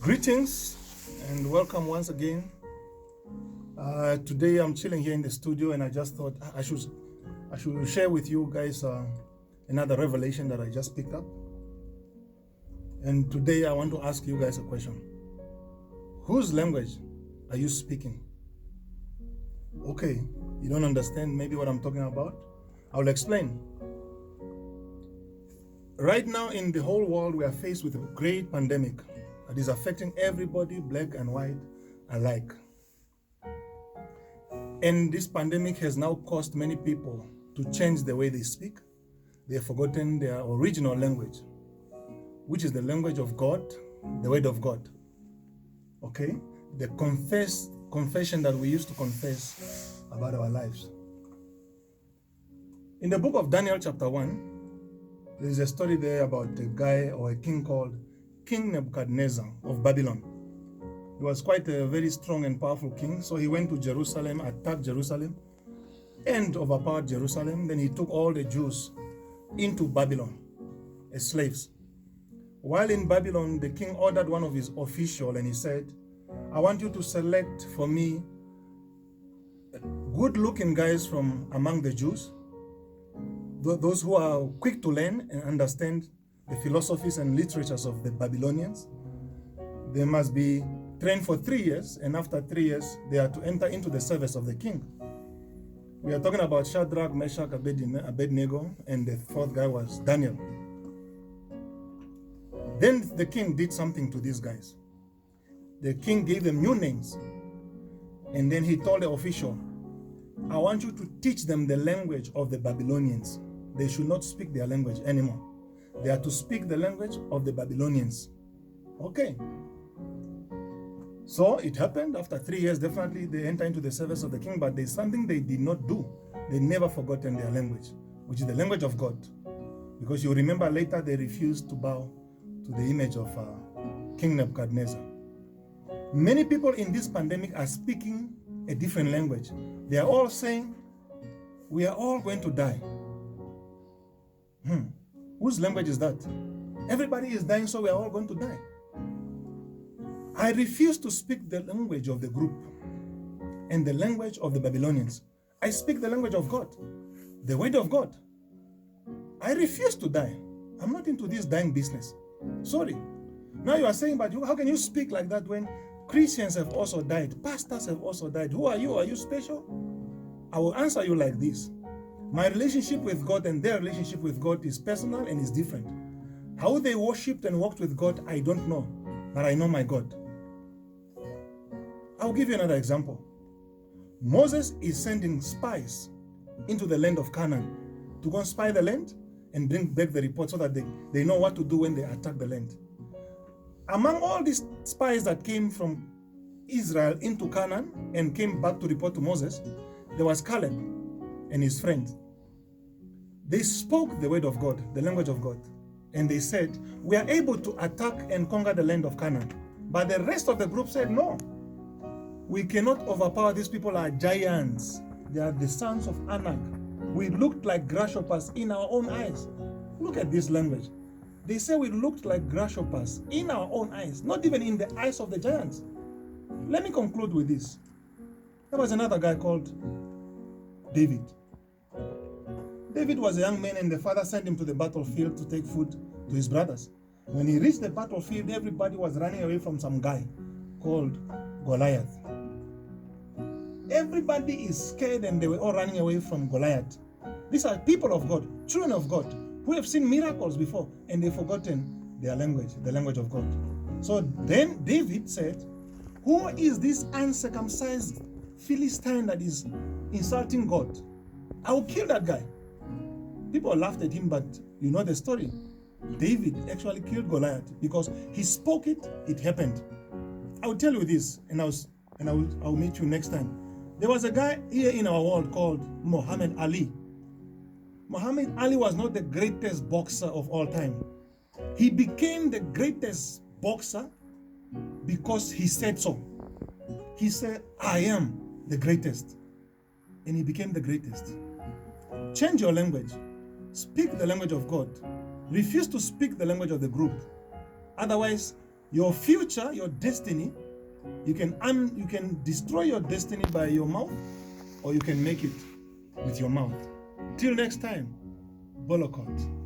Greetings and welcome once again. Today I'm chilling here in the studio and I just thought I should share with you guys another revelation that I just picked up. And today I want to ask you guys a question. Whose language are you speaking? Okay, you don't understand maybe what I'm talking about? I'll explain. Right now in the whole world we are faced with a great pandemic that is affecting everybody, black and white alike. And this pandemic has now caused many people to change the way they speak. They have forgotten their original language, which is the language of God, the word of God. Okay? The confession that we used to confess about our lives. In the book of Daniel chapter 1, there is a story there about a guy or a king called King Nebuchadnezzar of Babylon. He was quite a very strong and powerful king, so he went to Jerusalem, attacked Jerusalem, and overpowered Jerusalem. Then he took all the Jews into Babylon as slaves. While in Babylon, the king ordered one of his officials and he said, I want you to select for me good-looking guys from among the Jews, those who are quick to learn and understand the philosophies and literatures of the Babylonians. They must be trained for 3 years, and after 3 years, they are to enter into the service of the king. We are talking about Shadrach, Meshach, Abednego, and the fourth guy was Daniel. Then the king did something to these guys. The king gave them new names, and then he told the official, I want you to teach them the language of the Babylonians. They should not speak their language anymore. They are to speak the language of the Babylonians. Okay. So it happened after 3 years, definitely they enter into the service of the king, but there's something they did not do. They never forgotten their language, which is the language of God. Because you remember later they refused to bow to the image of King Nebuchadnezzar. Many people in this pandemic are speaking a different language. They are all saying, we are all going to die. Whose language is that? Everybody is dying, so we are all going to die. I refuse to speak the language of the group and the language of the Babylonians. I speak the language of God, the word of God. I refuse to die. I'm not into this dying business. Sorry. Now you are saying, but how can you speak like that when Christians have also died? Pastors have also died. Who are you? Are you special? I will answer you like this. My relationship with God and their relationship with God is personal and is different. How they worshipped and walked with God, I don't know. But I know my God. I'll give you another example. Moses is sending spies into the land of Canaan to go and spy the land and bring back the report so that they know what to do when they attack the land. Among all these spies that came from Israel into Canaan and came back to report to Moses, there was Caleb and his friends. They spoke the word of God, the language of God, and they said, we are able to attack and conquer the land of Canaan. But the rest of the group said, no, we cannot overpower these people are giants. They are the sons of Anak. We looked like grasshoppers in our own eyes. Look at this language. They say we looked like grasshoppers in our own eyes, not even in the eyes of the giants. Let me conclude with this. There was another guy called David. David was a young man and the father sent him to the battlefield to take food to his brothers. When he reached the battlefield, everybody was running away from some guy called Goliath. Everybody is scared and they were all running away from Goliath. These are people of God, children of God, who have seen miracles before and they've forgotten their language, the language of God. So then David said, who is this uncircumcised Philistine that is insulting God? I will kill that guy. People laughed at him, but you know the story. David actually killed Goliath because he spoke it, it happened. I will tell you this, and I'll meet you next time. There was a guy here in our world called Muhammad Ali. Muhammad Ali was not the greatest boxer of all time. He became the greatest boxer because he said so. He said, I am the greatest. And he became the greatest. Change your language. Speak the language of God. Refuse to speak the language of the group. Otherwise, Your future, your destiny, you can destroy your destiny by your mouth, or you can make it with your mouth. Till next time, Bolokot.